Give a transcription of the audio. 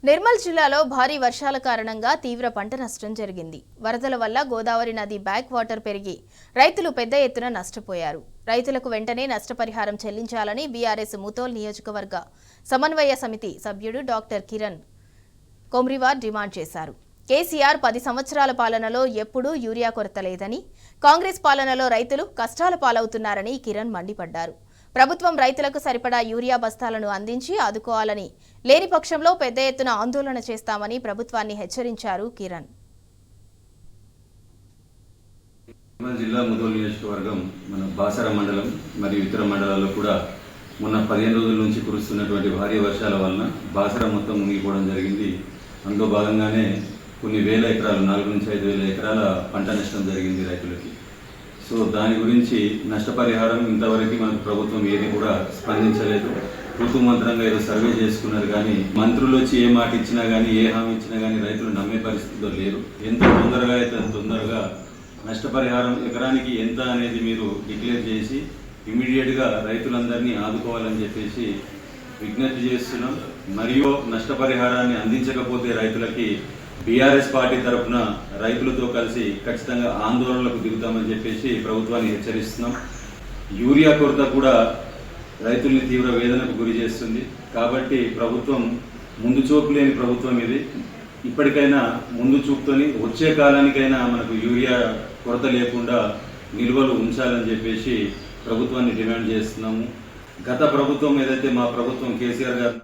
నిర్మల్ జిల్లాలో భారీ వర్షాల కారణంగా తీవ్ర పంట నష్టం జరిగింది. వరదల వల్ల గోదావరి నది బ్యాక్ వాటర్ పెరిగి రైతులు పెద్ద ఎత్తున నష్టపోయారు. రైతులకు వెంటనే నష్టపరిహారం చెల్లించాలని బీఆర్ఎస్ ముతోల్ నియోజకవర్గ సమన్వయ సమితి సభ్యుడు డాక్టర్ కిరణ్ కొమ్రివార్ డిమాండ్ చేశారు. కేసీఆర్ 10 సంవత్సరాల పాలనలో ఎప్పుడూ యూరియా కొరత లేదని, కాంగ్రెస్ పాలనలో రైతులు కష్టాల పాలవుతున్నారని కిరణ్ మండిపడ్డారు. ప్రభుత్వం రైతులకు సరిపడా యూరియా బస్తాలను అందించి ఆదుకోవాలని, లేని పక్షంలో పెద్ద ఎత్తున ఆందోళన చేస్తామని ప్రభుత్వాన్ని హెచ్చరించారు కిరణ్. జిల్లా ముదోల్ నియోజకవర్గం మన బాసర మండలం మరియు ఇతర మండలాల్లో కూడా మొన్న 15 రోజుల నుంచి కురుస్తున్నటువంటి భారీ వర్షాల వలన బాసర మొత్తం మునిగిపోవడం జరిగింది. అందులో భాగంగానే కొన్ని వేల ఎకరాలు 4 నుంచి 5 వేల ఎకరాల పంట నష్టం జరిగింది రైతులకి. సో దాని గురించి నష్టపరిహారం ఇంతవరకు మనకు ప్రభుత్వం ఏది కూడా స్పందించలేదు. ఋతుమంత్రంగా ఏదో సర్వే చేసుకున్నారు, కానీ మంత్రులు వచ్చి ఏ మాట ఇచ్చినా కానీ, ఏ హామీ ఇచ్చినా కానీ రైతులు నమ్మే పరిస్థితిలో లేరు. ఎంత తొందరగా అయితే తొందరగా నష్టపరిహారం ఎకరానికి ఎంత అనేది మీరు డిక్లేర్ చేసి ఇమీడియట్గా రైతులందరినీ ఆదుకోవాలని చెప్పేసి విజ్ఞప్తి చేస్తున్నాం. మరియు నష్టపరిహారాన్ని అందించకపోతే రైతులకి బీఆర్ఎస్ పార్టీ తరఫున రైతులతో కలిసి ఖచ్చితంగా ఆందోళనలకు దిగుతామని చెప్పేసి ప్రభుత్వాన్ని హెచ్చరిస్తున్నాం. యూరియా కొరత కూడా రైతుల్ని తీవ్ర వేదనకు గురి చేస్తుంది. కాబట్టి ప్రభుత్వం ముందు చూపు లేని ప్రభుత్వం ఇది. ఇప్పటికైనా ముందు చూపుతోని వచ్చే కాలానికైనా మనకు యూరియా కొరత లేకుండా నిల్వలు ఉంచాలని చెప్పేసి ప్రభుత్వాన్ని డిమాండ్ చేస్తున్నాము. గత ప్రభుత్వం ఏదైతే మా ప్రభుత్వం కేసీఆర్ గారు